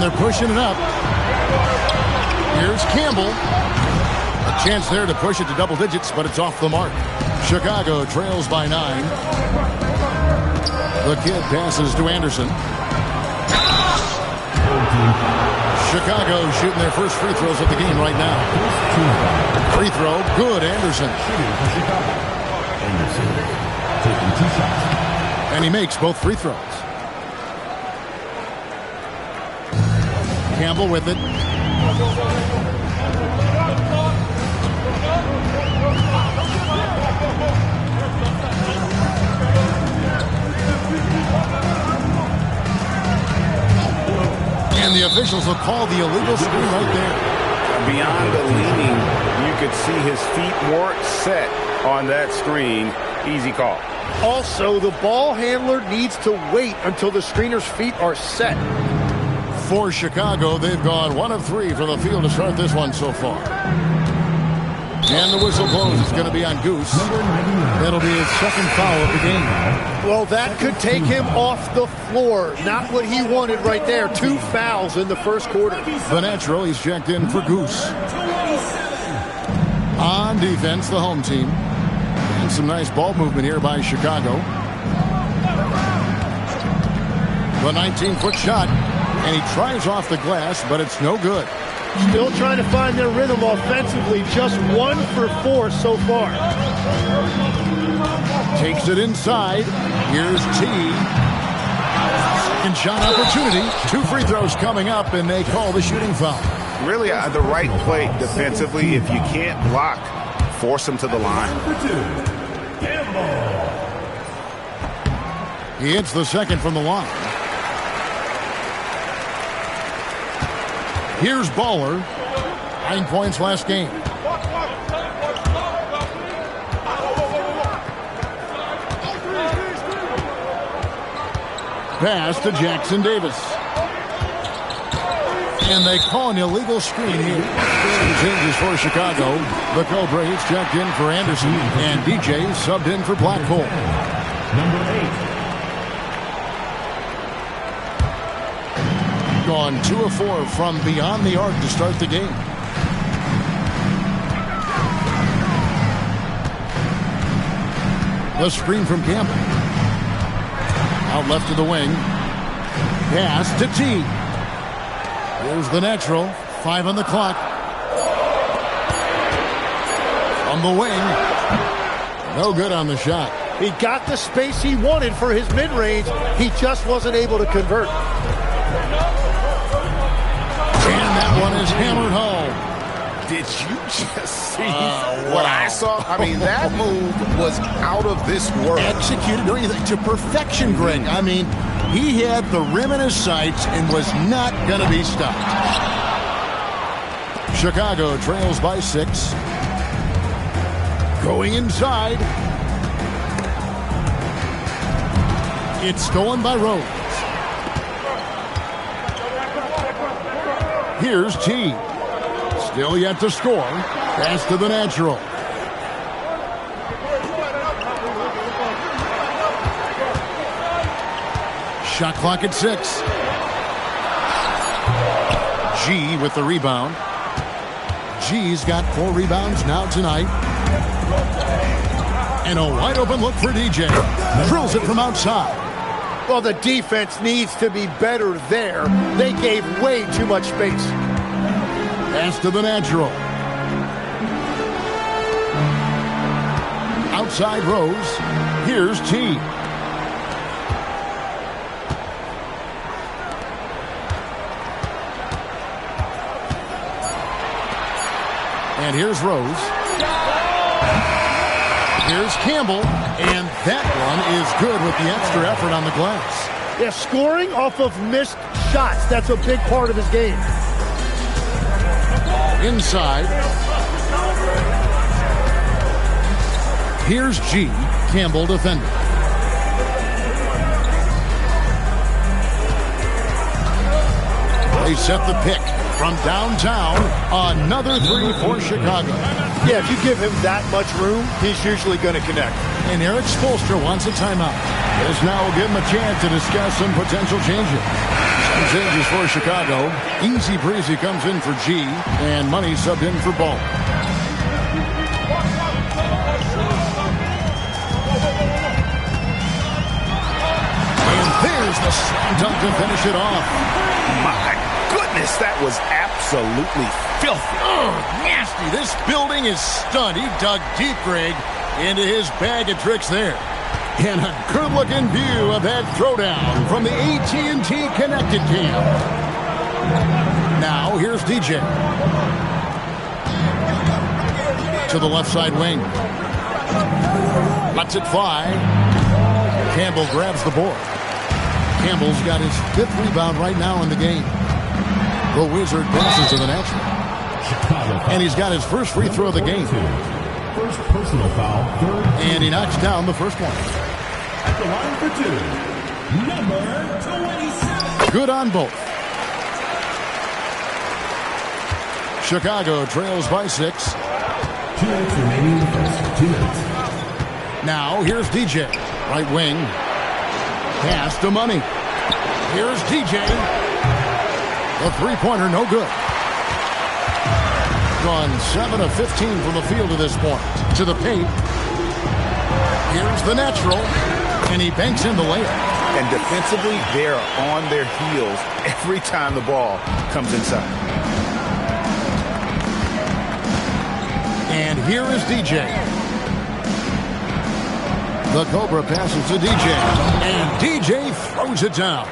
they're pushing it up. Here's Campbell. A chance there to push it to double digits, but it's off the mark. Chicago trails by 9. The kid passes to Anderson. Chicago shooting their first free throws of the game right now. Free throw, good, Anderson. And he makes both free throws. Campbell with it. And the officials will call the illegal screen right there. Beyond the leaning, you could see his feet weren't set on that screen. Easy call. Also, the ball handler needs to wait until the screener's feet are set. For Chicago, they've gone 1 of 3 from the field to start this one so far. And the whistle blows. It's going to be on Goose. That'll be his second foul of the game. Well, that could take him off the floor. Not what he wanted right there. 2 fouls in the first quarter. The natural, he's checked in for Goose. On defense, the home team. And some nice ball movement here by Chicago. The 19-foot shot. And he tries off the glass, but it's no good. Still trying to find their rhythm offensively. Just 1 for 4 so far. Takes it inside. Here's T. Second shot opportunity. 2 free throws coming up, and they call the shooting foul. Really the right play defensively. If you can't block, force him to the line. He hits the second from the line. Here's Baller. 9 points last game. Pass to Jackson Davis. And they call an illegal screen here. Changes for Chicago. The Cobra, he's checked in for Anderson. And DJ subbed in for Blackhole. Number 8. Gone 2 of 4 from beyond the arc to start the game. The screen from Campbell. Out left to the wing. Pass to T. Here's the natural. 5 on the clock. From the wing. No good on the shot. He got the space he wanted for his mid-range. He just wasn't able to convert. And that one is hammered home. Did you just see what I saw? I mean, that move was out of this world. Executed to perfection, Greg. I mean, he had the rim in his sights and was not going to be stopped. Chicago trails by 6. Going inside. It's stolen by Rose. Here's T. Still yet to score. Pass to the natural. Shot clock at 6. G with the rebound. G's got 4 rebounds now tonight. And a wide open look for DJ. Drills it from outside. Well, the defense needs to be better there. They gave way too much space. Pass to the natural. Outside Rose. Here's T. And here's Rose. Here's Campbell. And that one is good with the extra effort on the glass. Yeah, scoring off of missed shots. That's a big part of his game. Inside. Here's G. Campbell defending. They set the pick from downtown. Another three for Chicago. Yeah, if you give him that much room, he's usually going to connect. And Eric Spoelstra wants a timeout. This now will give him a chance to discuss some potential changes. Some changes for Chicago. Easy Breezy comes in for G, and Money subbed in for Ball. And there's the slam dunk to finish it off. My goodness, that was absolutely filthy. Oh, nasty. This building is stunned. He dug deep, Greg, into his bag of tricks there. And a good-looking view of that throwdown from the AT&T Connected Cam. Now, here's DJ. To the left side wing. Lets it fly. Campbell grabs the board. Campbell's got his 5th rebound right now in the game. The Wizard passes to the natural. And he's got his first free throw of the game. First personal foul. And he knocks down the first one. At the line for 2, number 27. Good on both. Chicago trails by 6. 2 minutes remaining in the first. 2 minutes. Now, here's DJ. Right wing. Pass to Money. Here's DJ. The three-pointer, no good. Gone 7 of 15 from the field to this point. To the paint. Here's the natural. And he banks in the layup. And defensively, they're on their heels every time the ball comes inside. And here is DJ. The Cobra passes to DJ. And DJ throws it down.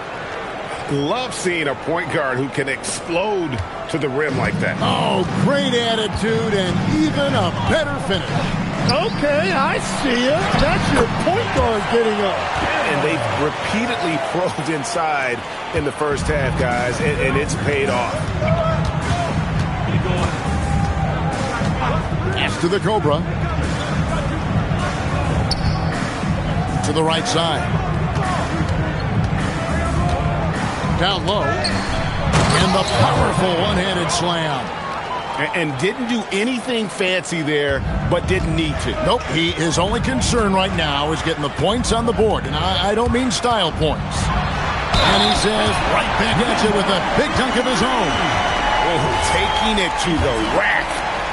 Love seeing a point guard who can explode to the rim like that. Oh, great attitude and even a better finish. Okay, I see it. That's your point guard getting up. And they've repeatedly probed inside in the first half, guys, and it's paid off. Pass to the Cobra. To the right side. Down low. And the powerful one-handed slam. And didn't do anything fancy there, but didn't need to. Nope, his only concern right now is getting the points on the board. And I don't mean style points. And he says right back at you with a big dunk of his own. Oh, taking it to the rack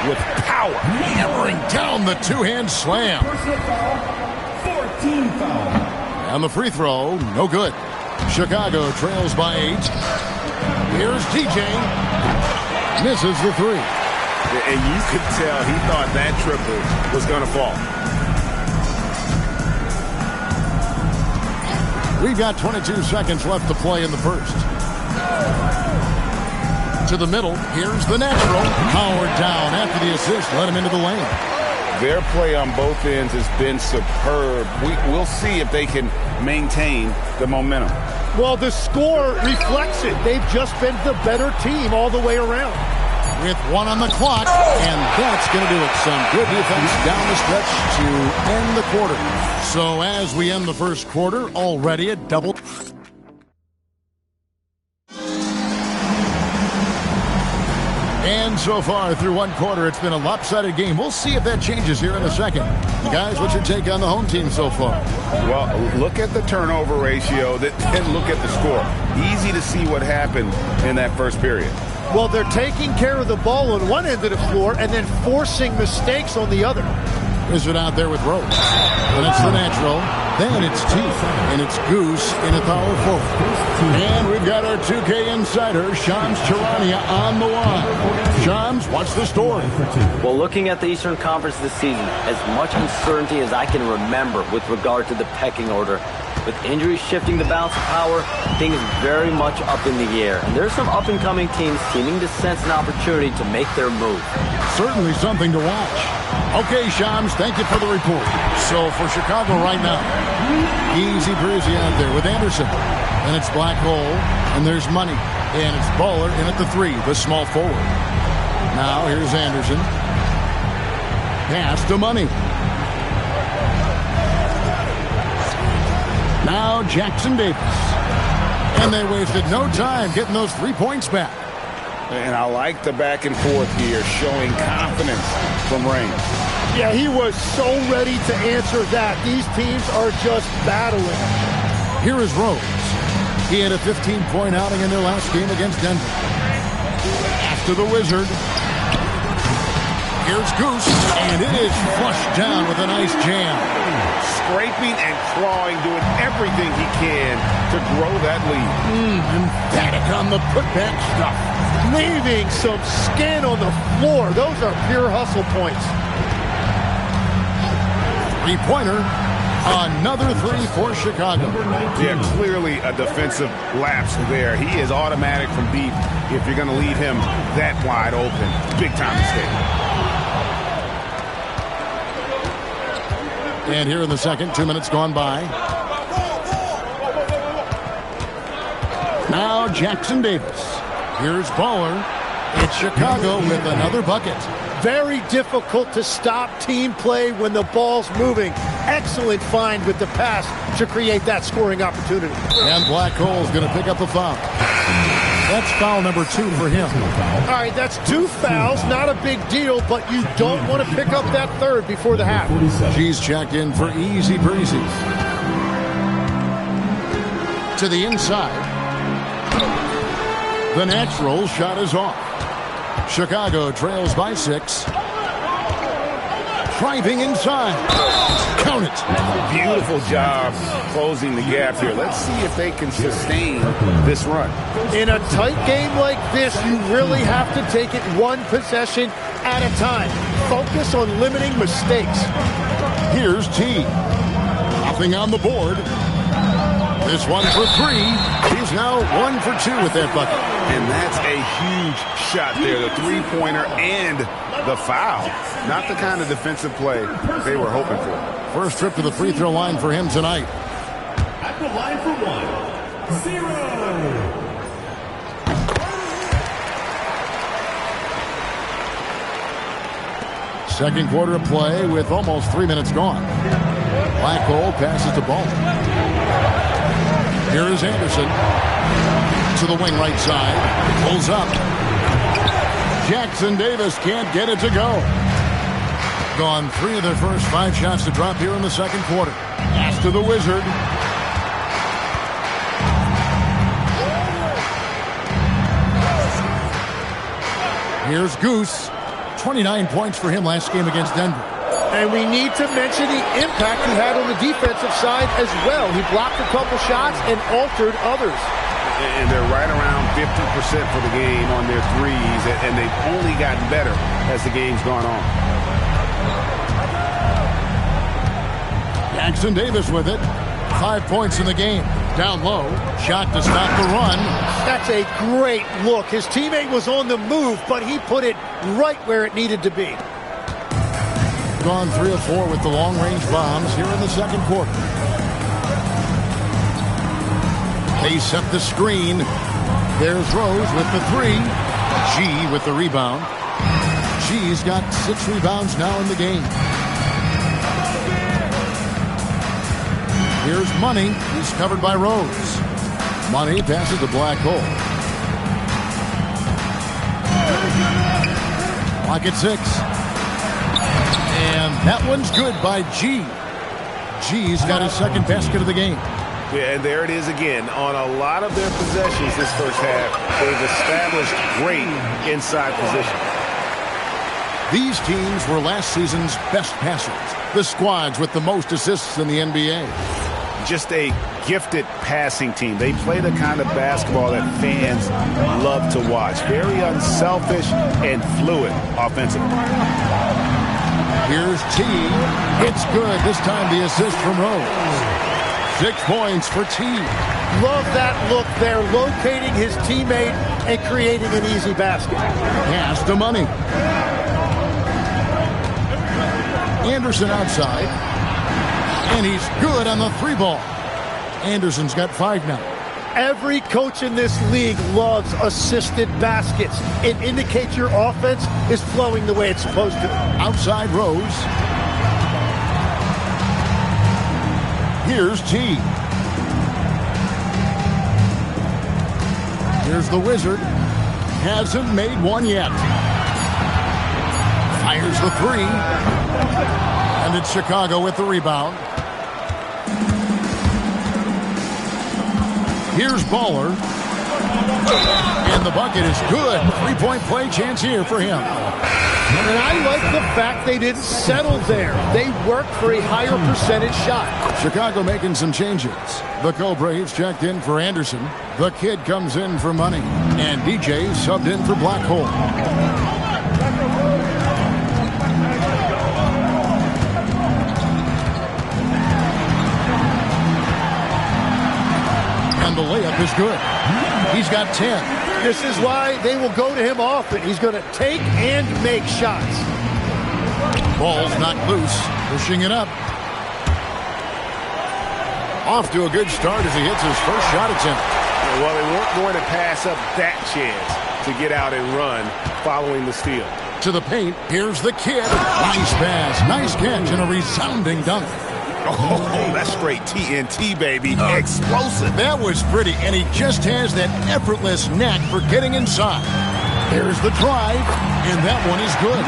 with power. Hammering down the two-hand slam. Personal foul. 14 foul. And the free throw, no good. Chicago trails by 8. Here's DJ. Misses the three. And you could tell he thought that triple was going to fall. We've got 22 seconds left to play in the first. To the middle. Here's the natural. Howard down after the assist. Let him into the lane. Their play on both ends has been superb. We'll see if they can maintain the momentum. Well, the score reflects it. They've just been the better team all the way around. With 1 on the clock, and that's going to do it. Some good defense down the stretch to end the quarter. So as we end the first quarter, already a double. And so far through one quarter, it's been a lopsided game. We'll see if that changes here in a second. Guys, what's your take on the home team so far? Well, look at the turnover ratio, then look at the score. Easy to see what happened in that first period. Well, they're taking care of the ball on one end of the floor and then forcing mistakes on the other. Wizard out there with Rose. And it's the natural. Then it's T. And it's Goose in a power forward. And we've got our 2K insider, Shams Charania, on the line. Shams, what's the story? Well, looking at the Eastern Conference this season, as much uncertainty as I can remember with regard to the pecking order. With injuries shifting the balance of power, things very much up in the air. And there's some up-and-coming teams seeming to sense an opportunity to make their move. Certainly something to watch. Okay, Shams, thank you for the report. So for Chicago right now, easy breezy out there with Anderson. And it's Black Hole, and there's Money. And it's Baller in at the 3, the small forward. Now here's Anderson. Pass to Money. Now Jackson Davis. And they wasted no time getting those 3 points back. And I like the back and forth here, showing confidence from Reigns. Yeah, he was so ready to answer that. These teams are just battling. Here is Rose. He had a 15-point outing in their last game against Denver. After the Wizard. Here's Goose, and it is flushed down with a nice jam. Scraping and clawing, doing everything he can to grow that lead. Emphatic on the putback stuff. Leaving some skin on the floor. Those are pure hustle points. Three-pointer. Another 3 for Chicago. Yeah, clearly a defensive lapse there. He is automatic from deep if you're going to leave him that wide open. Big time mistake. And here in the second, 2 minutes gone by. Now Jackson Davis. Here's Baller. It's Chicago with another bucket. Very difficult to stop team play when the ball's moving. Excellent find with the pass to create that scoring opportunity. And Black Hole's going to pick up a foul. That's foul number 2 for him. All right, that's 2 fouls. Not a big deal, but you don't want to pick up that third before the half. She's checked in for easy breezy. To the inside. The natural shot is off. Chicago trails by 6. Driving inside. Count it. Beautiful job closing the gap here. Let's see if they can sustain this run. In a tight game like this, you really have to take it one possession at a time. Focus on limiting mistakes. Here's T. Nothing on the board. This one for 3. He's now 1 for 2 with that bucket. And that's a huge shot there. The three-pointer and the foul. Not the kind of defensive play they were hoping for. First trip to the free throw line for him tonight. At the line for 1, 0. Second quarter of play with almost 3 minutes gone. Black Hole passes the ball. Here is Anderson. To the wing right side. Pulls up. Jackson Davis can't get it to go. Gone 3 of their first 5 shots to drop here in the second quarter. Pass to the Wizard. Here's Goose. 29 points for him last game against Denver. And we need to mention the impact he had on the defensive side as well. He blocked a couple shots and altered others. And they're right around 50% for the game on their threes, and they've only gotten better as the game's gone on. Jackson Davis with it. 5 points in the game. Down low. Shot to stop the run. That's a great look. His teammate was on the move, but he put it right where it needed to be. Gone 3 of 4 with the long-range bombs here in the second quarter. They set the screen. There's Rose with the 3. G with the rebound. G's got 6 rebounds now in the game. Here's Money. He's covered by Rose. Money passes to Black Hole. Clock at 6. And that one's good by G. G's got his second basket of the game. Yeah, and there it is again. On a lot of their possessions this first half, they've established great inside position. These teams were last season's best passers. The squads with the most assists in the NBA. Just a gifted passing team. They play the kind of basketball that fans love to watch. Very unselfish and fluid offensively. Here's T. It's good. This time the assist from Rose. 6 points for T. Love that look there, locating his teammate and creating an easy basket. Pass to Money. Anderson outside. And he's good on the 3 ball. Anderson's got 5 now. Every coach in this league loves assisted baskets. It indicates your offense is flowing the way it's supposed to. Outside Rose. Here's T. Here's the Wizard. Hasn't made one yet. Fires the three. And it's Chicago with the rebound. Here's Baller. And the bucket is good. Three-point play chance here for him. And I like the fact they didn't settle there. They worked for a higher percentage shot. Chicago making some changes. The Co-Braves checked in for Anderson. The Kid comes in for Money. And DJ subbed in for Black Hole. And the layup is good. He's got 10. This is why they will go to him often. He's going to take and make shots. Ball's not loose. Pushing it up. Off to a good start as he hits his first shot attempt. Well, they weren't going to pass up that chance to get out and run following the steal. To the paint. Here's the Kid. Nice pass. Nice catch and a resounding dunk. Oh, that's straight TNT, baby. Explosive. That was pretty, and he just has that effortless knack for getting inside. There's the drive, and that one is good.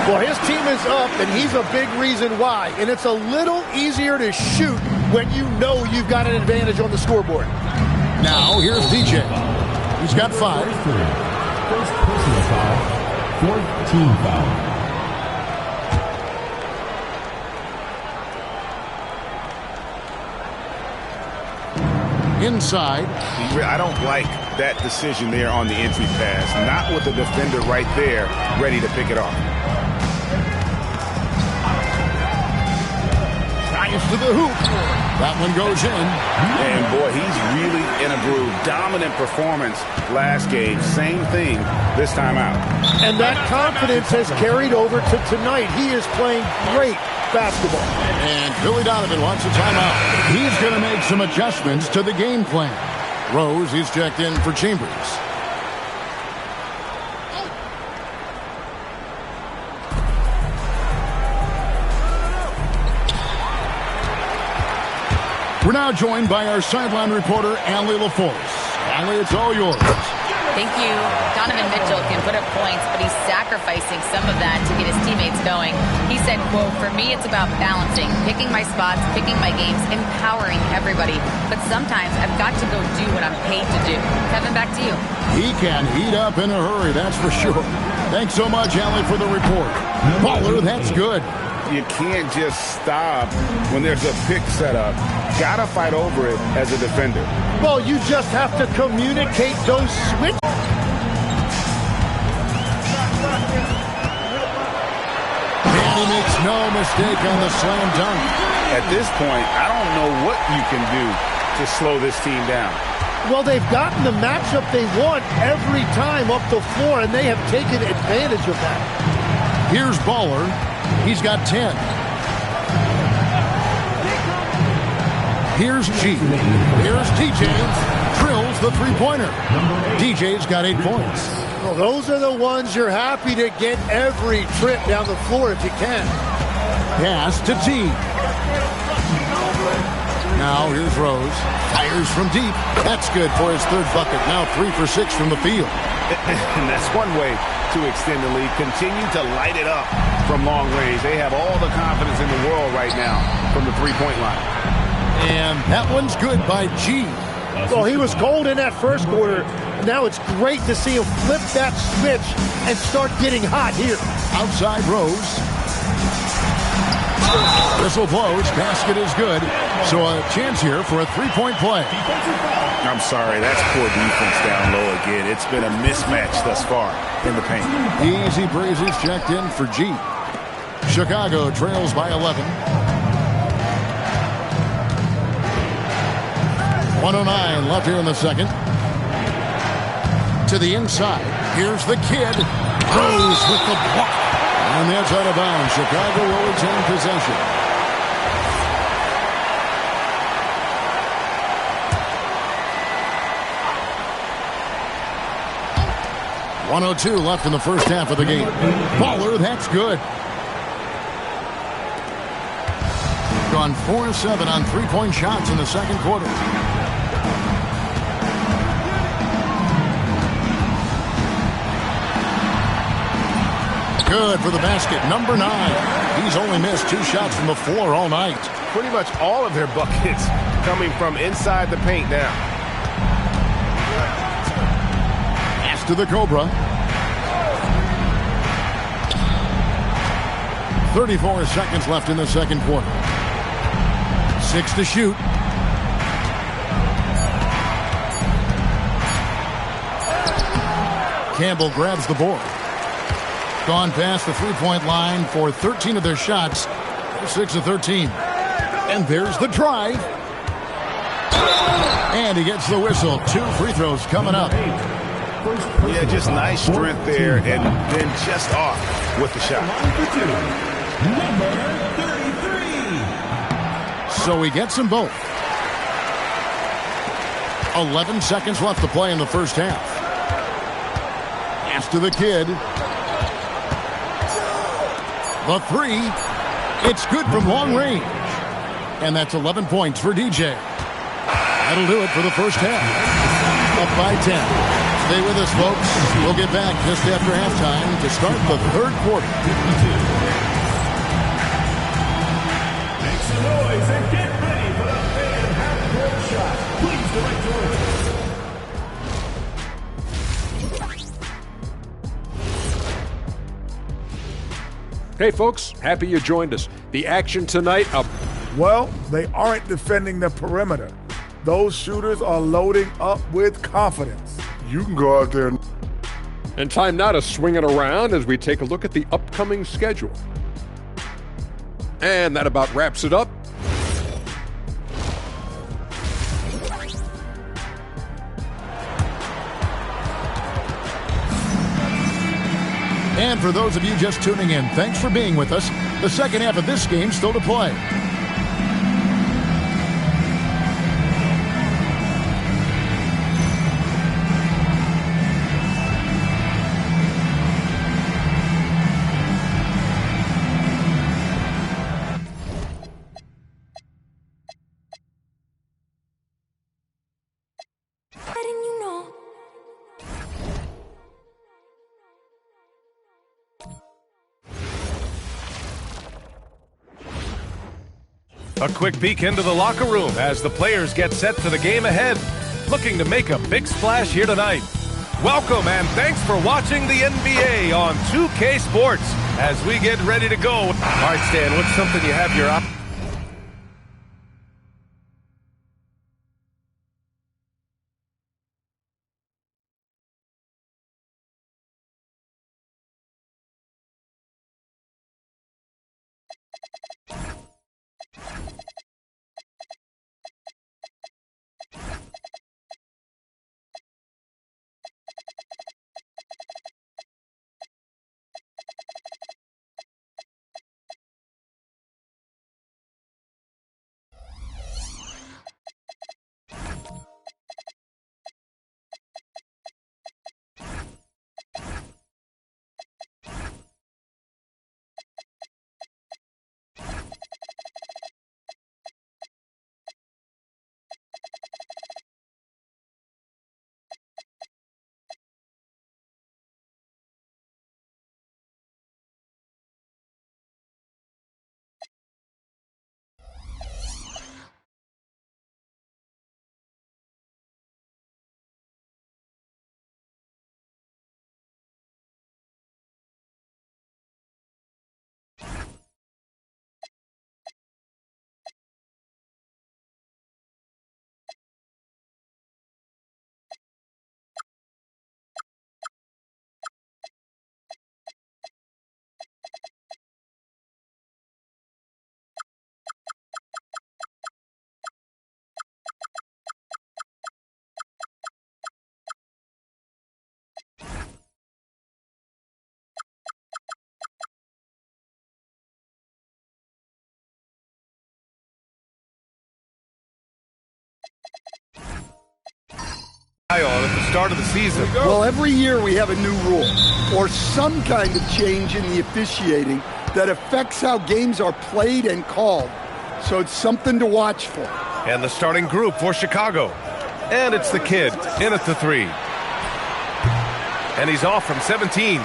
Well, his team is up, and he's a big reason why. And it's a little easier to shoot when you know you've got an advantage on the scoreboard. Now, here's DJ. He's got 5. First personal foul, 4th team foul. Inside. I don't like that decision there on the entry pass. Not with the defender right there ready to pick it off. Drives to the hoop. That one goes in. And boy, he's really in a groove. Dominant performance last game. Same thing this time out. And that confidence has carried over to tonight. He is playing great basketball. And Billy Donovan wants a timeout. He's going to make some adjustments to the game plan. Rose, he's checked in for Chambers. We're now joined by our sideline reporter, Allie LaForce. Allie, it's all yours. Thank you. Donovan Mitchell can put up points, but he's sacrificing some of that to get his teammates going. He said, quote, "For me, it's about balancing, picking my spots, picking my games, empowering everybody. But sometimes I've got to go do what I'm paid to do." Kevin, back to you. He can heat up in a hurry, that's for sure. Thanks so much, Allie, for the report. Baller, that's good. You can't just stop when there's a pick set up. Gotta fight over it as a defender. Well, you just have to communicate those switches. And he makes no mistake on the slam dunk. At this point, I don't know what you can do to slow this team down. Well, they've gotten the matchup they want every time up the floor, and they have taken advantage of that. Here's Baller. He's got 10. Here's G. Here's TJ. Drills the three-pointer. DJ's got 8 points. Well, those are the ones you're happy to get every trip down the floor if you can. Pass to T. Now here's Rose. Fires from deep. That's good for his 3rd bucket. Now 3 for 6 from the field. And that's one way to extend the lead. Continue to light it up from long range. They have all the confidence in the world right now from the three-point line. And that one's good by G. Well, he was cold in that first quarter. Now it's great to see him flip that switch and start getting hot here. Outside Rose. Whistle blows. Basket is good. So a chance here for a 3-point play. I'm sorry, that's poor defense down low again. It's been a mismatch thus far in the paint. Easy breezes checked in for G. Chicago trails by 11. 1:09 left here in the second. To the inside. Here's the Kid. Rose with the block. And that's out of bounds. Chicago will retain possession. .102 left in the first half of the game. Baller, that's good. Gone 4-7 on 3-point shots in the second quarter. Good for the basket. Number 9. He's only missed 2 shots from the floor all night. Pretty much all of their buckets coming from inside the paint now. Pass to the Cobra. 34 seconds left in the second quarter. 6 to shoot. Campbell grabs the board. Gone past the three-point line for 13 of their shots. 6 of 13. And there's the drive. And he gets the whistle. 2 free throws coming up. Yeah, just nice strength there, and then just off with the shot. Number 33. So he gets them both. 11 seconds left to play in the first half. Pass to the kid. The 3. It's good from long range. And that's 11 points for DJ. That'll do it for the first half. Up by 10. Stay with us, folks. We'll get back just after halftime to start the third quarter. Make some noise and get ready for the fan half-court shot. Please direct yours. Hey folks, happy you joined us. The action tonight up. Well, they aren't defending the perimeter. Those shooters are loading up with confidence. You can go out there. And time now to swing it around as we take a look at the upcoming schedule. And that about wraps it up. And for those of you just tuning in, thanks for being with us. The second half of this game still to play. A quick peek into the locker room as the players get set for the game ahead. Looking to make a big splash here tonight. Welcome and thanks for watching the NBA on 2K Sports as we get ready to go. All right, Stan, what's something you have your eye? At the start of the season. Well, every year we have a new rule or some kind of change in the officiating that affects how games are played and called. So it's something to watch for. And the starting group for Chicago. And it's the kid in at the 3. And he's off from 17.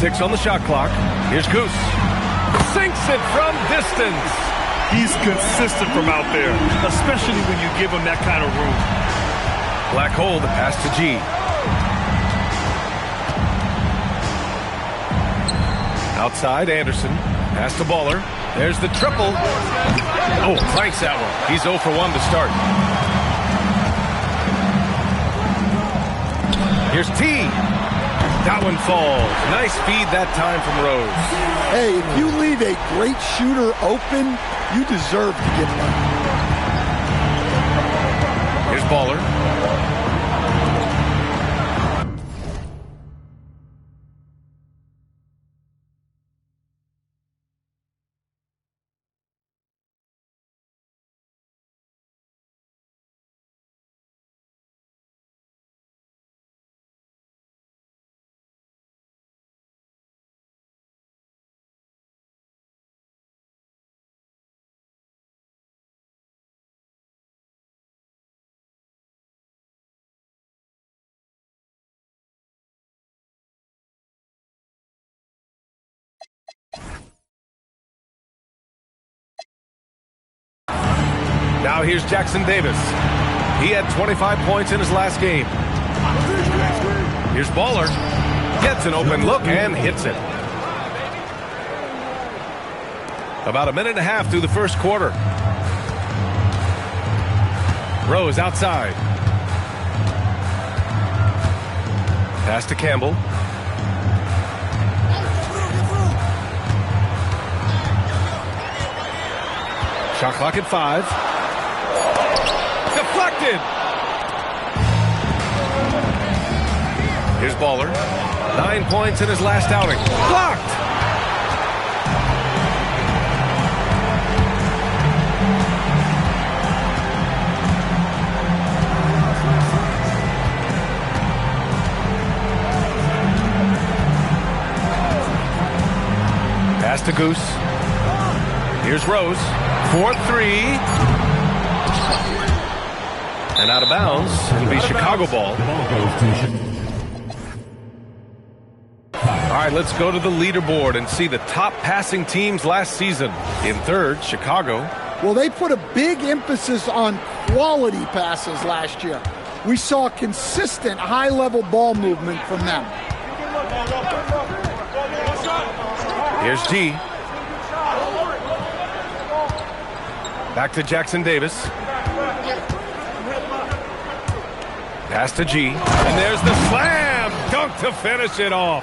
6 on the shot clock. Here's Goose. Sinks it from distance. He's consistent from out there, especially when you give him that kind of room. Black hole, the pass to G. Outside, Anderson. Pass to Baller. There's the triple. Oh, cranks that one. He's 0 for 1 to start. Here's T. That one falls. Nice feed that time from Rose. Hey, if you leave a great shooter open, you deserve to get one. Here's Baller. Now here's Jackson Davis. He had 25 points in his last game. Here's Baller. Gets an open look and hits it. About a minute and a half through the first quarter. Rose outside. Pass to Campbell. Shot clock at 5. Deflected. Here's Baller. 9 points in his last outing. Blocked. Pass to Goose. Here's Rose. 4-3. And out of bounds. It'll be Chicago ball. All right, let's go to the leaderboard and see the top passing teams last season. In third, Chicago. Well, they put a big emphasis on quality passes last year. We saw consistent high-level ball movement from them. Here's G. Back to Jackson Davis. Pass to G. And there's the slam dunk to finish it off.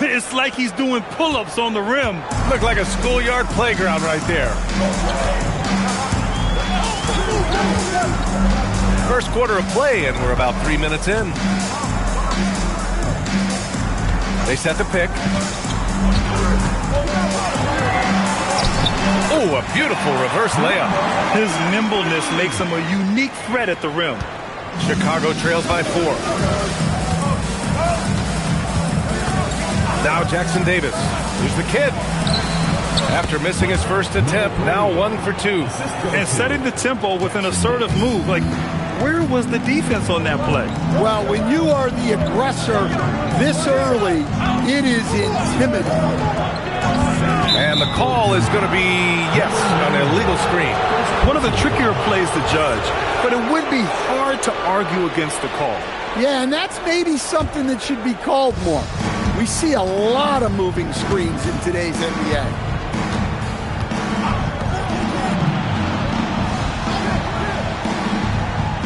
It's like he's doing pull-ups on the rim. Looked like a schoolyard playground right there. First quarter of play, and we're about 3 minutes in. They set the pick. Oh, a beautiful reverse layup. His nimbleness makes him a unique threat at the rim. Chicago trails by 4. Now Jackson Davis. Here's the kid. After missing his first attempt, now 1 for 2. And setting the tempo with an assertive move. Like, where was the defense on that play? Well, when you are the aggressor this early, it is intimidating. And the call is going to be, yes, an illegal screen. One of the trickier plays to judge, but it would be hard to argue against the call. Yeah, and that's maybe something that should be called more. We see a lot of moving screens in today's NBA.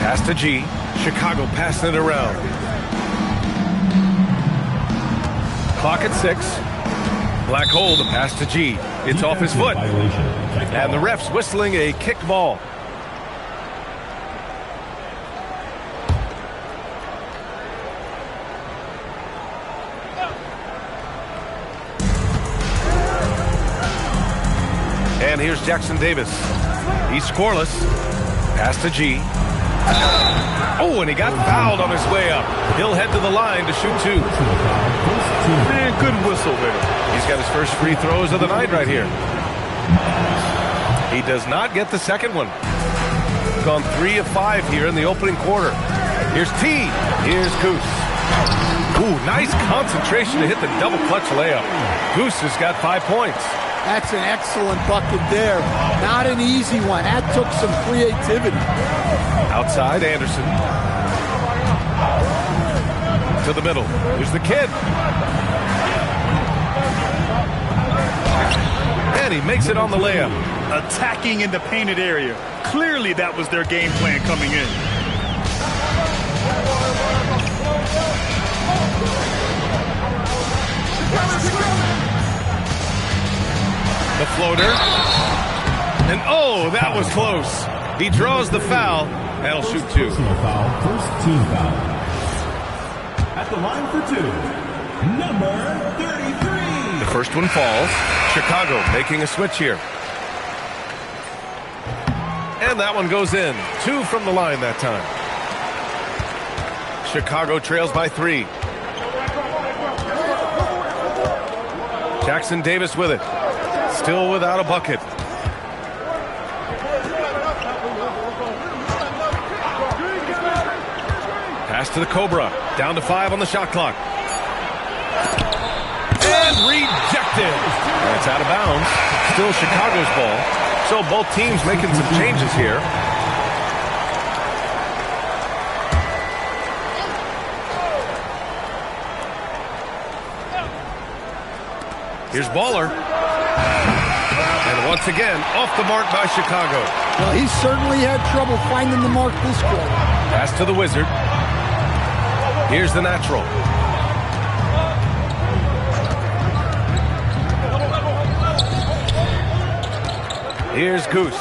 Pass to G. Chicago passing it around. Clock at 6. Black hole, the pass to G. It's off his foot. And the ref's whistling a kicked ball. And here's Jackson Davis. He's scoreless. Pass to G. Oh, and he got fouled on his way up. He'll head to the line to shoot 2. Man, good whistle there. He's got his first free throws of the night right here. He does not get the second one. Gone 3 of 5 here in the opening quarter. Here's T. Here's Goose. Ooh, nice concentration to hit the double clutch layup. Goose has got 5 points. That's an excellent bucket there. Not an easy one. That took some creativity. Outside, Anderson. To the middle. Here's the kid. And he makes it on the layup. Attacking in the painted area. Clearly that was their game plan coming in. The floater. And oh, that was close. He draws the foul. That'll shoot 2. First team foul. At the line for 2, number 33. The first one falls. Chicago making a switch here. And that one goes in. 2 from the line that time. Chicago trails by 3. Jackson Davis with it. Still without a bucket. Pass to the Cobra. Down to 5 on the shot clock. And rejected. And it's out of bounds. Still Chicago's ball. So both teams making some changes here. Here's Baller. And once again, off the mark by Chicago. Well, he certainly had trouble finding the mark this quarter. Pass to the Wizard. Here's the natural. Here's Goose.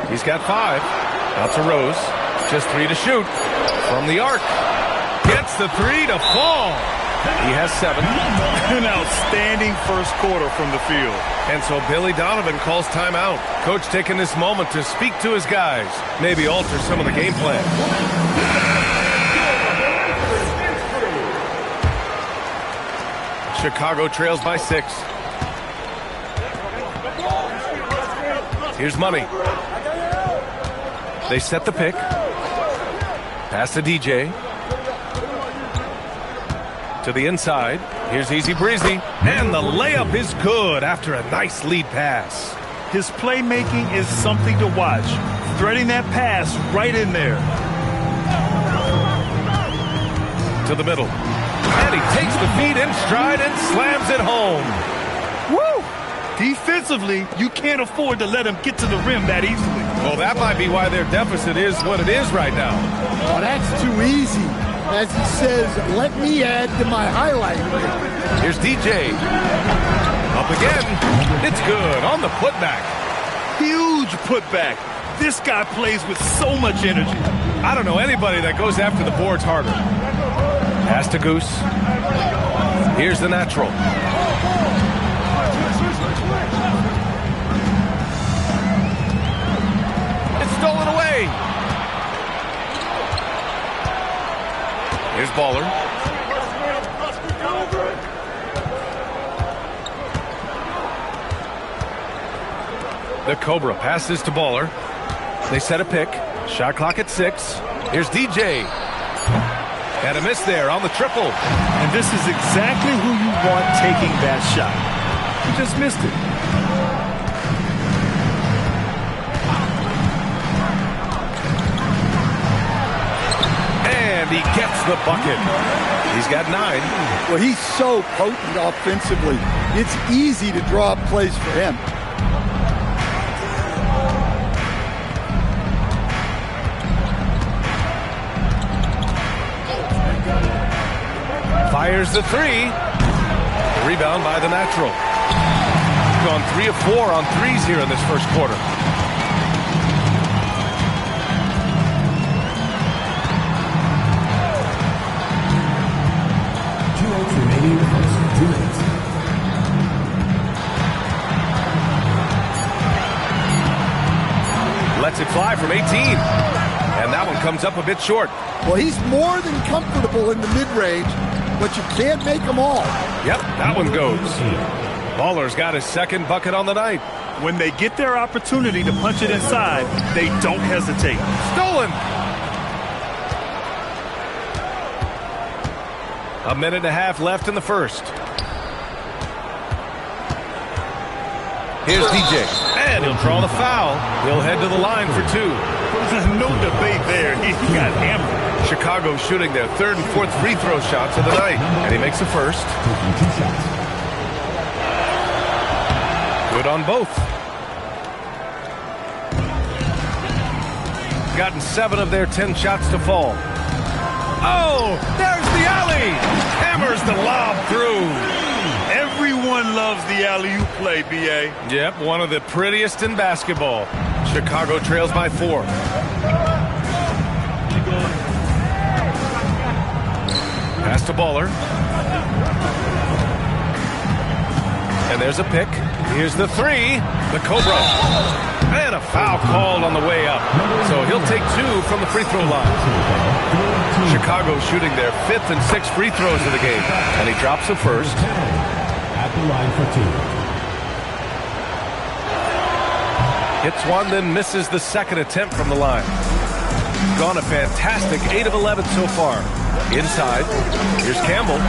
He's got 5. Out to Rose. Just 3 to shoot. From the arc. Gets the 3 to fall. He has 7. An outstanding first quarter from the field. And so Billy Donovan calls timeout. Coach taking this moment to speak to his guys. Maybe alter some of the game plan. Chicago trails by 6. Here's Money. They set the pick. Pass to DJ. To the inside. Here's Easy Breezy. And the layup is good after a nice lead pass. His playmaking is something to watch. Threading that pass right in there. To the middle. And he takes the feed in stride and slams it home. Woo! Defensively, you can't afford to let him get to the rim that easily. Well, that might be why their deficit is what it is right now. Oh, that's too easy. As he says, let me add to my highlight reel. Here's DJ. Up again. It's good on the putback. Huge putback. This guy plays with so much energy. I don't know anybody that goes after the boards harder. Pass to Goose. Here's the natural. It's stolen away. Here's Baller. The Cobra passes to Baller. They set a pick. Shot clock at 6. Here's DJ. And a miss there on the triple. And this is exactly who you want taking that shot. He just missed it. And he gets the bucket. He's got 9. Well, he's so potent offensively. It's easy to draw up plays for him. Fires the 3. Rebound by the natural. Gone 3 of 4 on threes here in this first quarter. Remaining the first 2 minutes. Lets it fly from 18. And that one comes up a bit short. Well, he's more than comfortable in the mid-range, but you can't make them all. Yep, that one goes. Baller's got his second bucket on the night. When they get their opportunity to punch it inside, they don't hesitate. Stolen! A minute and a half left in the first. Here's DJ, and he'll draw the foul. He'll head to the line for two. No debate there. He got hammered. Chicago shooting their third and fourth free throw shots of the night, and he makes the first. Good on both. Gotten 7 of their 10 shots to fall. Oh, there's the alley. Hammers the lob through. Everyone loves the alley-oop play, B.A. Yep, one of the prettiest in basketball. Chicago trails by 4. Pass to Baller. And there's a pick. Here's the 3. The Cobra. And a foul called on the way up. So he'll take 2 from the free throw line. Chicago shooting their 5th and 6th free throws of the game. And he drops the first. At the line for 2. Hits one, then misses the second attempt from the line. Gone a fantastic 8 of 11 so far. Inside. Here's Campbell.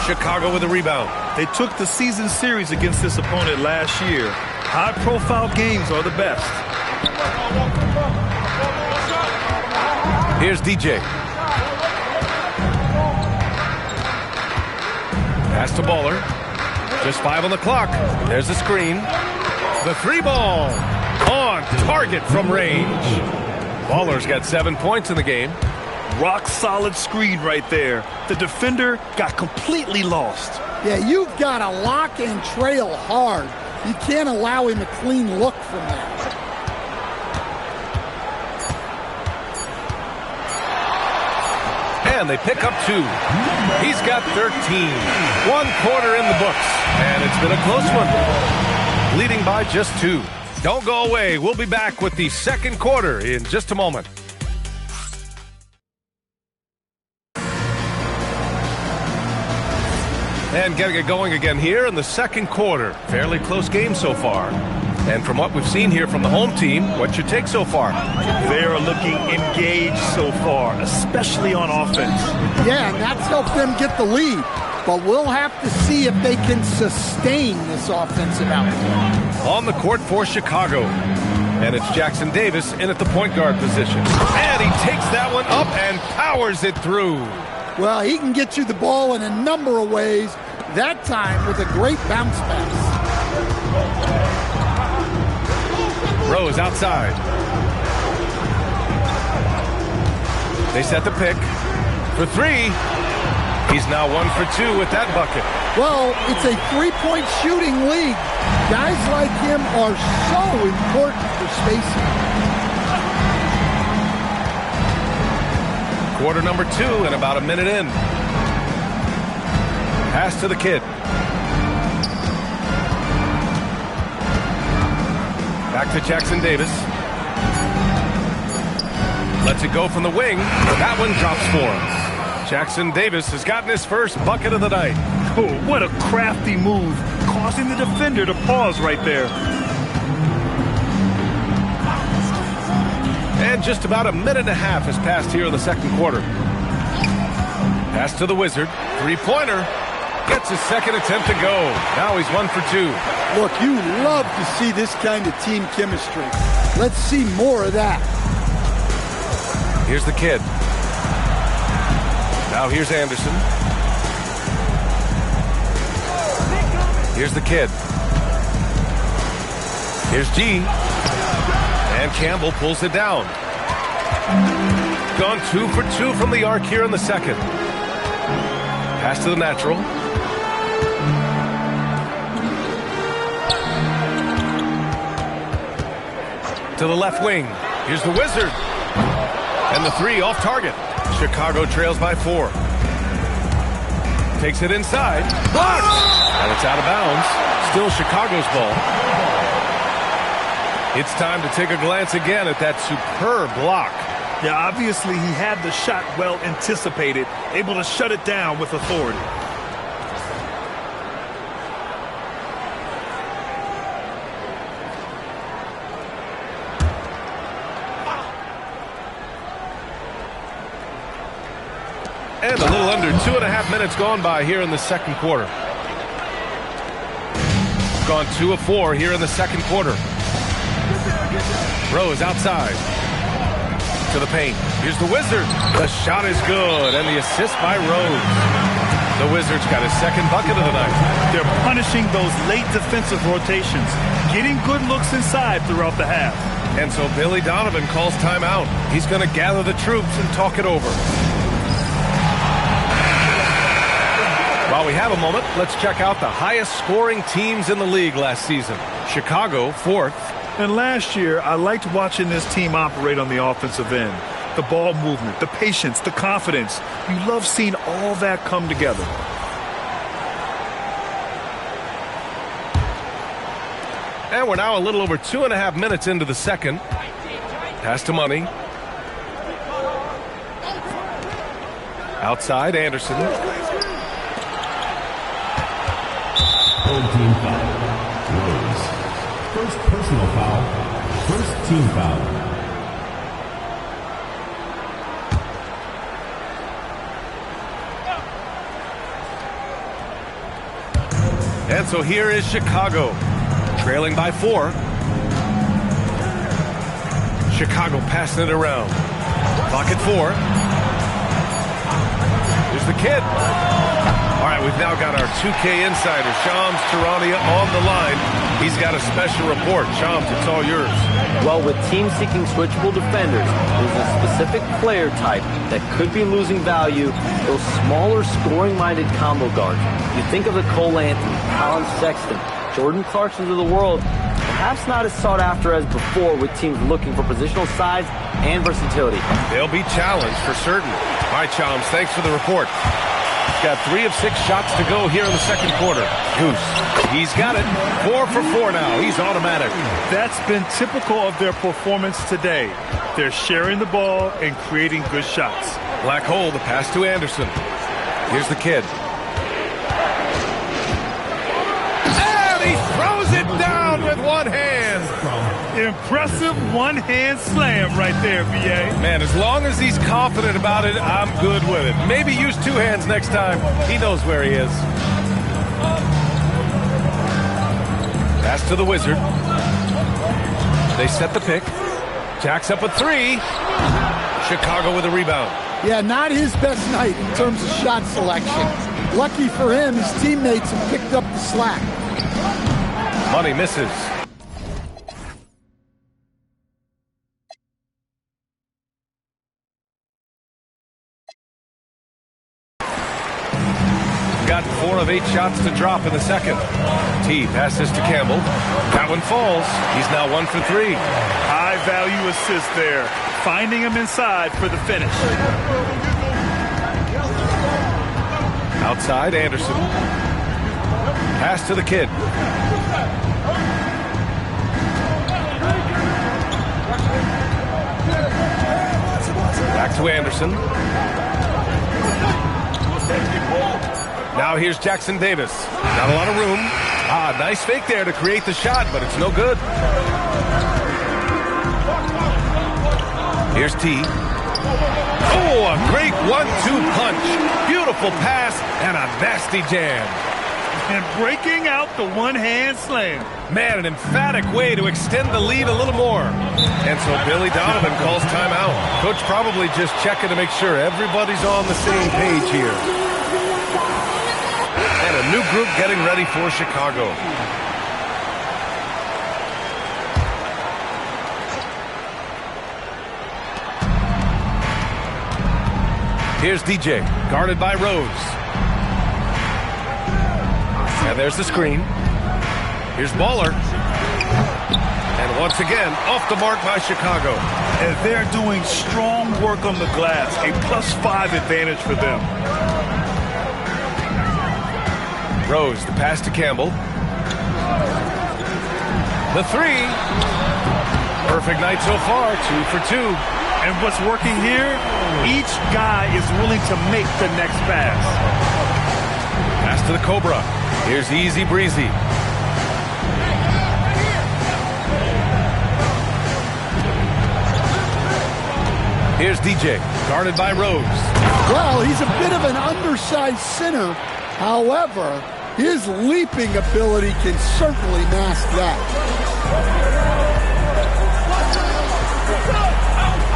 Chicago with a rebound. They took the season series against this opponent last year. High-profile games are the best. Here's DJ. Pass to Baller. Just 5 on the clock. There's the screen. The 3 ball. On target from range. Baller's got 7 points in the game. Rock solid screen right there. The defender got completely lost. Yeah, you've got to lock and trail hard. You can't allow him a clean look from that. And they pick up 2. He's got 13. 1 quarter in the books. And it's been a close one. Leading by just 2. Don't go away. We'll be back with the second quarter in just a moment. And getting it going again here in the second quarter. Fairly close game so far. And from what we've seen here from the home team, what's your take so far? They're looking engaged so far, especially on offense. Yeah, and that's helped them get the lead. But we'll have to see if they can sustain this offensive output. On the court for Chicago. And it's Jackson Davis in at the point guard position. And he takes that one up and powers it through. Well, he can get you the ball in a number of ways, that time with a great bounce pass. Rose outside. They set the pick for 3. He's now 1 for 2 with that bucket. Well, it's a 3-point shooting league. Guys like him are so important for spacing. Quarter number 2 and about a minute in. Pass to the kid. Back to Jackson Davis. Lets it go from the wing. That one drops for him. Jackson Davis has gotten his first bucket of the night. Oh, what a crafty move, causing the defender to pause right there. And just about a minute and a half has passed here in the second quarter. Pass to the Wizard. 3-pointer. Gets his second attempt to go. Now he's 1 for 2. Look, you love to see this kind of team chemistry. Let's see more of that. Here's the kid. Now here's Anderson. Here's the kid. Here's G. And Campbell pulls it down. Gone 2 for 2 from the arc here in the second. Pass to the natural. To the left wing. Here's the Wizard. And the 3 off target. Chicago trails by 4. Takes it inside. Blocked! And it's out of bounds. Still Chicago's ball. It's time to take a glance again at that superb block. Yeah, obviously he had the shot well anticipated, able to shut it down with authority. And a little under 2.5 minutes gone by here in the second quarter. Gone 2 of 4 here in the second quarter. Rose outside. To the paint. Here's the Wizard. The shot is good, and the assist by Rose. The Wizards got his second bucket of the night. They're punishing those late defensive rotations, getting good looks inside throughout the half. And so Billy Donovan calls timeout. He's going to gather the troops and talk it over. While we have a moment, let's check out the highest scoring teams in the league last season. Chicago, 4th. And last year, I liked watching this team operate on the offensive end. The ball movement, the patience, the confidence. You love seeing all that come together. And we're now a little over 2.5 minutes into the second. Pass to Money. Outside, Anderson. Third team foul. Rose. First personal foul. First team foul. And so here is Chicago, trailing by 4. Chicago passing it around. Clock at 4. Here's the kid. All right, we've now got our 2K insider, Shams Charania, on the line. He's got a special report. Shams, it's all yours. Well, with teams seeking switchable defenders, there's a specific player type that could be losing value, those smaller scoring-minded combo guards. You think of the Cole Anthony, Colin Sexton, Jordan Clarksons of the world, perhaps not as sought after as before with teams looking for positional size and versatility. They'll be challenged for certain. All right, Shams, thanks for the report. He's got 3 of 6 shots to go here in the second quarter. Goose, he's got it. 4 for 4 now. He's automatic. That's been typical of their performance today. They're sharing the ball and creating good shots. Black hole, the pass to Anderson. Here's the kid. And he throws it down with one hand. Impressive one-hand slam right there, VA. Man, as long as he's confident about it, I'm good with it. Maybe use 2 hands next time. He knows where he is. Pass to the Wizard. They set the pick. Jacks up a 3. Chicago with a rebound. Yeah, not his best night in terms of shot selection. Lucky for him, his teammates have picked up the slack. Money misses. Got 4 of 8 shots to drop in the second. T passes to Campbell. That one falls. He's now 1 for 3. High-value assist there. Finding him inside for the finish. Outside, Anderson. Pass to the kid. Back to Anderson. Now here's Jackson Davis. Not a lot of room. Nice fake there to create the shot, but it's no good. Here's T. Oh, a great 1-2 punch. Beautiful pass and a nasty jam. And breaking out the one-hand slam. Man, an emphatic way to extend the lead a little more. And so Billy Donovan calls timeout. Coach probably just checking to make sure everybody's on the same page here. And a new group getting ready for Chicago. Here's DJ, guarded by Rose. And there's the screen. Here's Baller. And once again, off the mark by Chicago. And they're doing strong work on the glass. A +5 advantage for them. Rose, the pass to Campbell. The 3. Perfect night so far, 2 for 2. And what's working here, each guy is willing to make the next pass. Pass to the Cobra. Here's Easy Breezy. Here's Here's DJ, guarded by Rose. Well, he's a bit of an undersized center. However, his leaping ability can certainly mask that.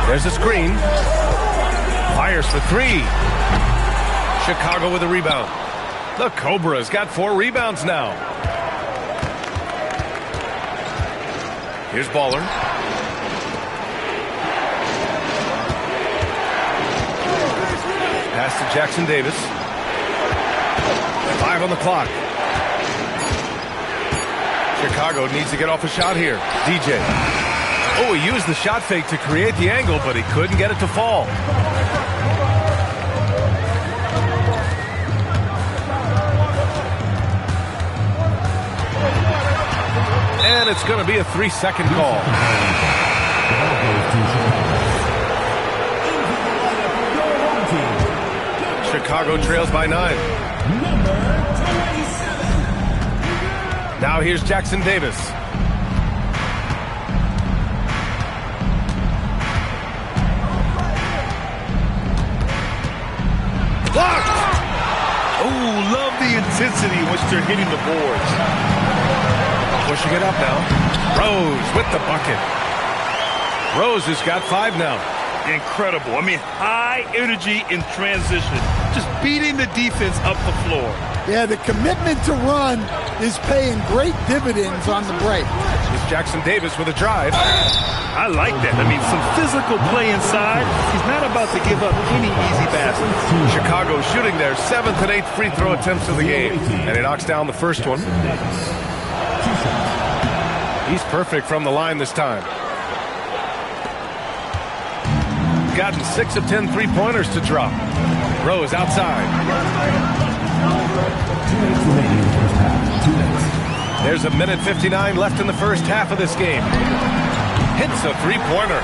There's a screen. Fires for three. Chicago with a rebound. The Cobra's got 4 rebounds now. Here's Baller. Pass to Jackson Davis. 5 on the clock. Chicago needs to get off a shot here. DJ. Oh, he used the shot fake to create the angle, but he couldn't get it to fall. And it's going to be a 3-second call. Chicago trails by 9. Now here's Jackson Davis. Blocked! Oh, love the intensity in which they're hitting the boards. Pushing it up now. Rose with the bucket. Rose has got 5 now. Incredible. I mean, high energy in transition. Just beating the defense up the floor. Yeah, the commitment to run is paying great dividends on the break. It's Jackson Davis with a drive. I like that. I mean, some physical play inside. He's not about to give up any easy baskets. Chicago shooting their 7th and 8th free throw attempts of the game. And he knocks down the first one. He's perfect from the line this time. Gotten 6 of 10 3-pointers to drop. Rose outside. There's a minute 59 left in the first half of this game. Hits a 3-pointer.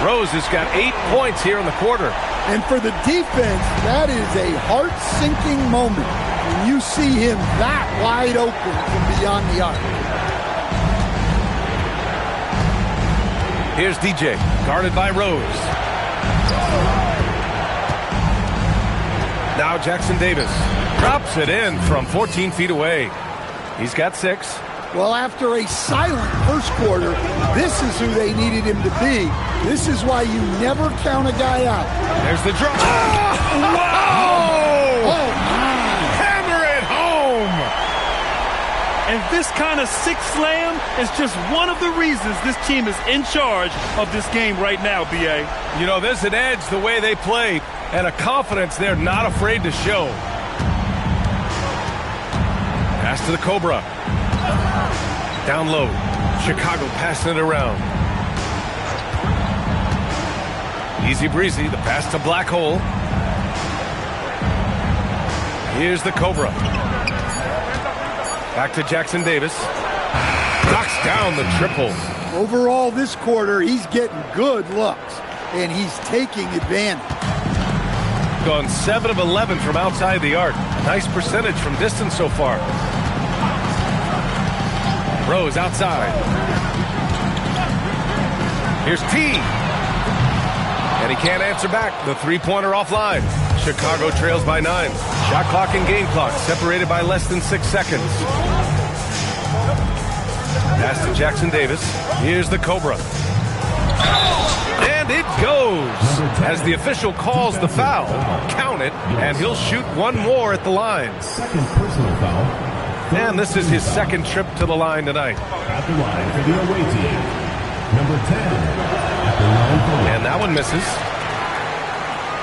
Rose has got 8 points here in the quarter. And for the defense, that is a heart-sinking moment when you see him that wide open from beyond the arc. Here's DJ, guarded by Rose. Now Jackson Davis drops it in from 14 feet away. He's got 6. Well, after a silent first quarter, this is who they needed him to be. This is why you never count a guy out. There's the drop. Oh! Whoa! Oh, my. Hammer it home! And this kind of six slam is just one of the reasons this team is in charge of this game right now, B.A. You know, there's an edge the way they play and a confidence they're not afraid to show. Pass to the Cobra. Down low. Chicago passing it around. Easy breezy. The pass to Black Hole. Here's the Cobra. Back to Jackson Davis. Knocks down the triple. Overall, this quarter, he's getting good looks, and he's taking advantage. Gone 7 of 11 from outside the arc. Nice percentage from distance so far. Rose outside. Here's T. And he can't answer back. The three-pointer offline. Chicago trails by 9. Shot clock and game clock separated by less than 6 seconds. Pass to Jackson Davis. Here's the Cobra. And it goes. As the official calls the foul, count it, and he'll shoot one more at the line. Second personal foul. And this is his second trip to the line tonight. At the line for the away team. Number 10. At the line for and that one misses.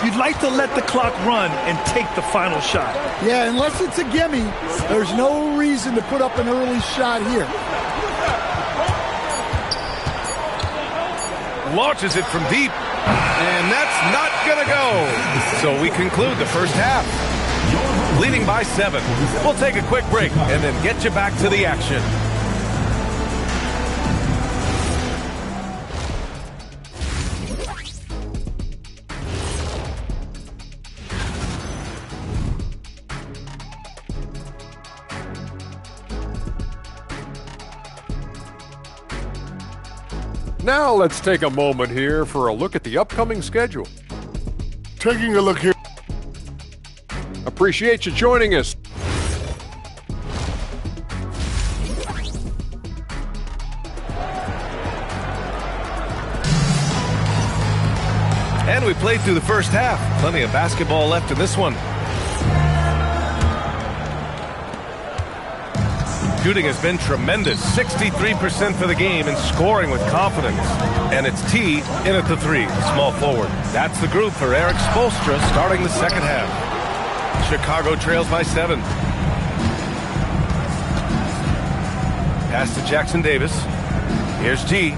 You'd like to let the clock run and take the final shot. Yeah, unless it's a gimme, there's no reason to put up an early shot here. Launches it from deep. And that's not going to go. So we conclude the first half. Leading by 7. We'll take a quick break and then get you back to the action. Now let's take a moment here for a look at the upcoming schedule. Taking a look here. Appreciate you joining us. And we played through the first half. Plenty of basketball left in this one. Shooting has been tremendous. 63% for the game and scoring with confidence. And it's T in at the 3, small forward. That's the group for Eric Spoelstra starting the second half. Chicago trails by 7. Pass to Jackson Davis. Here's G.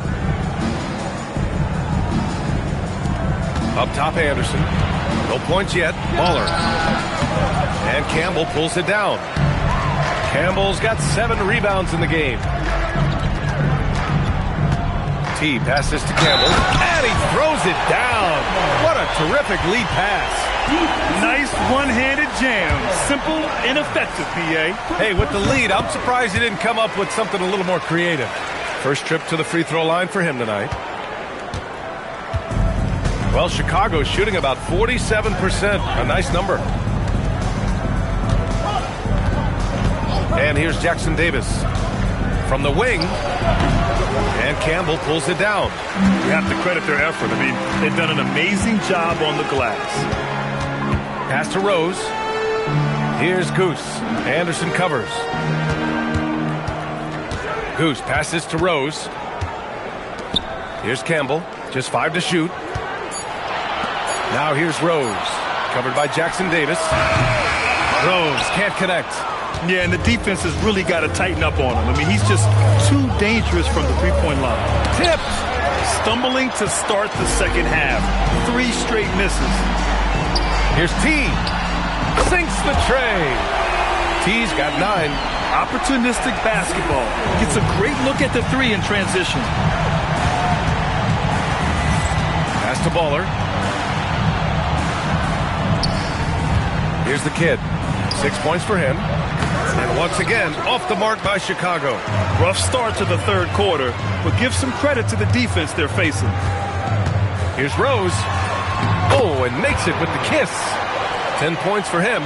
Up top, Anderson. No points yet. Baller. And Campbell pulls it down. Campbell's got 7 rebounds in the game. T passes to Campbell. And he throws it down. What a terrific lead pass. Nice one-handed jam. Simple and effective, PA. Hey, with the lead, I'm surprised he didn't come up with something a little more creative. First trip to the free throw line for him tonight. Well, Chicago's shooting about 47%. A nice number. And here's Jackson Davis from the wing. And Campbell pulls it down. You have to credit their effort. I mean, they've done an amazing job on the glass. Pass to Rose. Here's Goose. Anderson covers. Goose passes to Rose. Here's Campbell. Just 5 to shoot. Now here's Rose. Covered by Jackson Davis. Rose can't connect. Yeah, and the defense has really got to tighten up on him. I mean, he's just too dangerous from the three-point line. Tipped. Stumbling to start the second half. 3 straight misses. Here's T. Sinks the tray. T's got 9. Opportunistic basketball. Gets a great look at the 3 in transition. Pass to Baller. Here's the kid. 6 points for him. And once again, off the mark by Chicago. Rough start to the third quarter, but give some credit to the defense they're facing. Here's Rose. Oh, and makes it with the kiss. 10 points for him.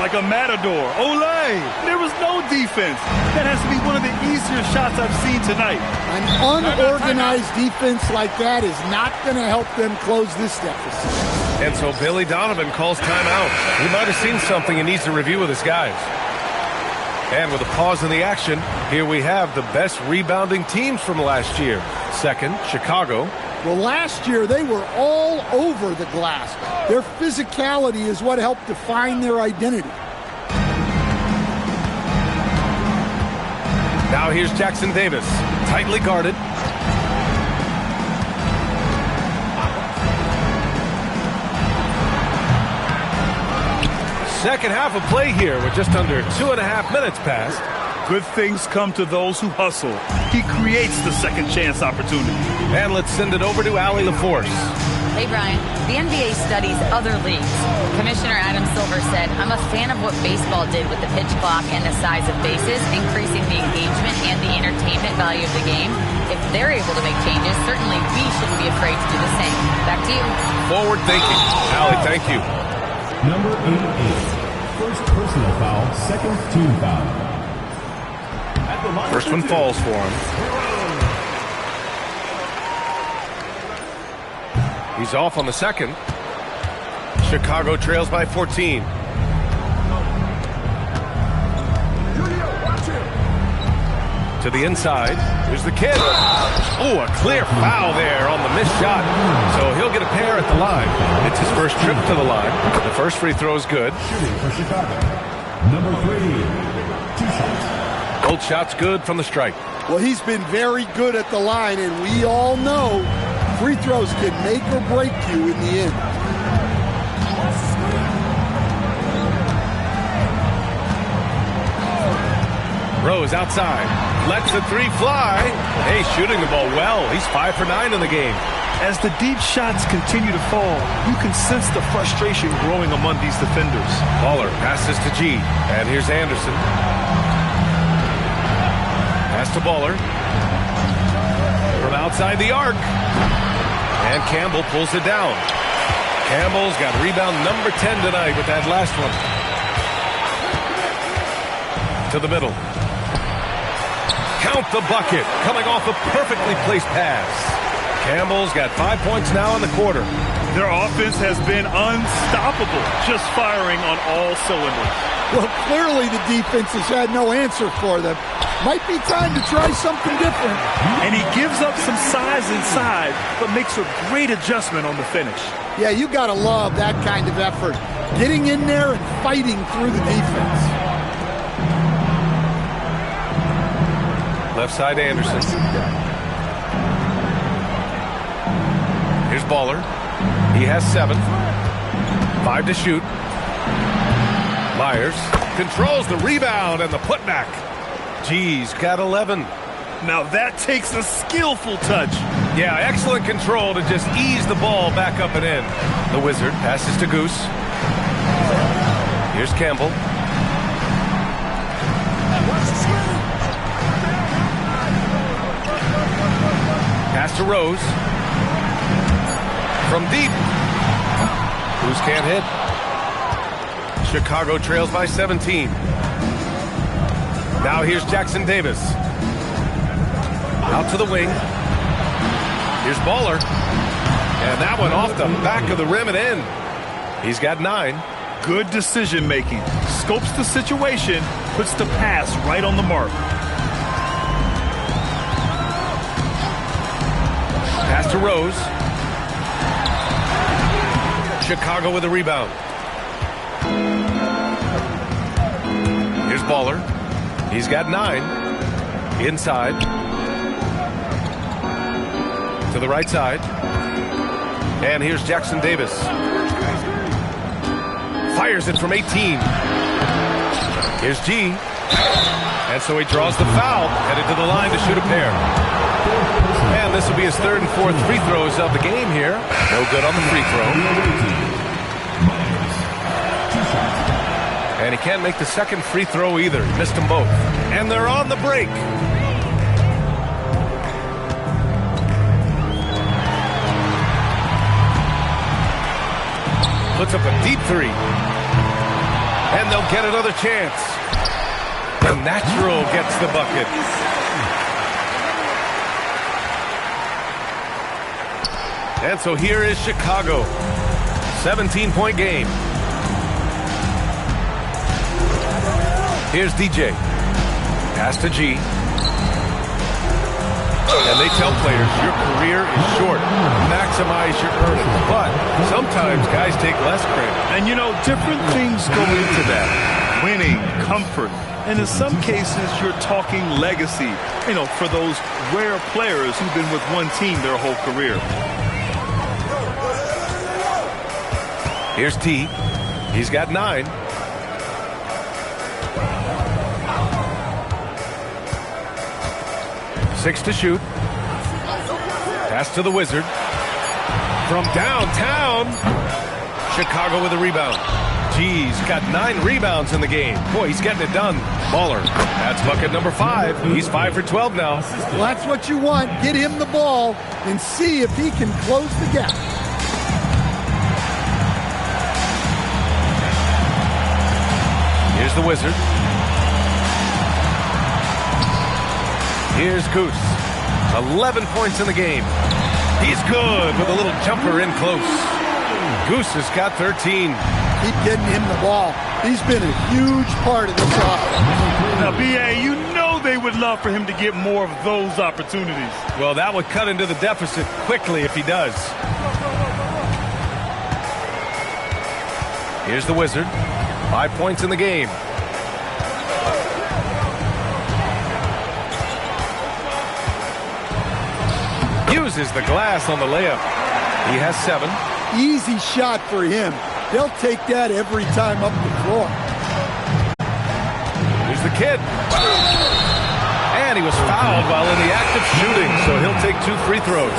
Like a matador. Olay! There was no defense. That has to be one of the easier shots I've seen tonight. An unorganized defense like that is not going to help them close this deficit. And so Billy Donovan calls timeout. He might have seen something he needs to review with his guys. And with a pause in the action, here we have the best rebounding teams from last year. Second, Chicago. Well, last year they were all over the glass. Their physicality is what helped define their identity. Now here's Jackson Davis, tightly guarded. Second half of play here with just under 2.5 minutes passed. Good things come to those who hustle. He creates the second chance opportunity. And let's send it over to Allie LaForce. Hey, Brian. The NBA studies other leagues. Commissioner Adam Silver said, I'm a fan of what baseball did with the pitch clock and the size of bases, increasing the engagement and the entertainment value of the game. If they're able to make changes, certainly we shouldn't be afraid to do the same. Back to you. Forward thinking. Allie, thank you. Number 88. First personal foul, second team foul. First one falls for him. He's off on the second. Chicago trails by 14. To the inside. Here's the kid. Oh, a clear foul there on the missed shot. So he'll get a pair at the line. It's his first trip to the line. The first free throw is good. Shooting for Chicago. Number 3, 2 shots. Both shots good from the strike. Well, he's been very good at the line, and we all know free throws can make or break you in the end. Rose outside. Lets the 3 fly. Hey, shooting the ball well. He's 5 for 9 in the game. As the deep shots continue to fall, you can sense the frustration growing among these defenders. Baller passes to G. And here's Anderson. Pass to Baller. from outside the arc. And Campbell pulls it down. Campbell's got rebound number 10 tonight with that last one. To the middle. Count the bucket. Coming off a perfectly placed pass. Campbell's got 5 points now in the quarter. Their offense has been unstoppable, just firing on all cylinders. Well, clearly the defense has had no answer for them. Might be time to try something different. And he gives up some size inside, but makes a great adjustment on the finish. Yeah, you got to love that kind of effort. Getting in there and fighting through the defense. Left side Anderson. Here's Baller. He has 7. 5 to shoot. Myers controls the rebound and the putback. G's got 11. Now that takes a skillful touch. Yeah, excellent control to just ease the ball back up and in. The Wizard passes to Goose. Here's Campbell. Pass to Rose. From deep. Goose can't hit. Chicago trails by 17. Now here's Jackson Davis. Out to the wing. Here's Baller. And that one off the back of the rim and in. He's got 9. Good decision making. Scopes the situation, puts the pass right on the mark. Pass to Rose. Chicago with a rebound. Here's Baller. He's got 9. Inside. To the right side. And here's Jackson Davis. Fires it from 18. Here's G. And so he draws the foul. Headed to the line to shoot a pair. And this will be his 3rd and 4th free throws of the game here. No good on the free throw. And he can't make the 2nd free throw either. He missed them both. And they're on the break. Puts up a deep 3. And they'll get another chance. The natural gets the bucket. And so here is Chicago. 17-point game. Here's DJ. Pass to G. And they tell players, your career is short. Maximize your earnings. But sometimes guys take less credit. And you know, different things go into that. Winning, comfort, and in some cases, you're talking legacy. You know, for those rare players who've been with one team their whole career. Here's T. He's got 9. Six to shoot. Pass to the Wizard. From downtown. Chicago with a rebound. G's got 9 rebounds in the game. Boy, he's getting it done. Baller. That's bucket number 5. He's 5 for 12 now. Well, that's what you want. Get him the ball and see if he can close the gap. Here's the Wizard. Here's Goose. 11 points in the game. He's good with a little jumper in close. Goose has got 13. Keep getting him the ball. He's been a huge part of this offense. Now, B.A., you know they would love for him to get more of those opportunities. Well, that would cut into the deficit quickly if he does. Here's the Wizard. 5 points in the game. Uses the glass on the layup. He has 7. Easy shot for him. They'll take that every time up the floor. Here's the kid. And he was fouled while in the act of shooting, so he'll take 2 free throws.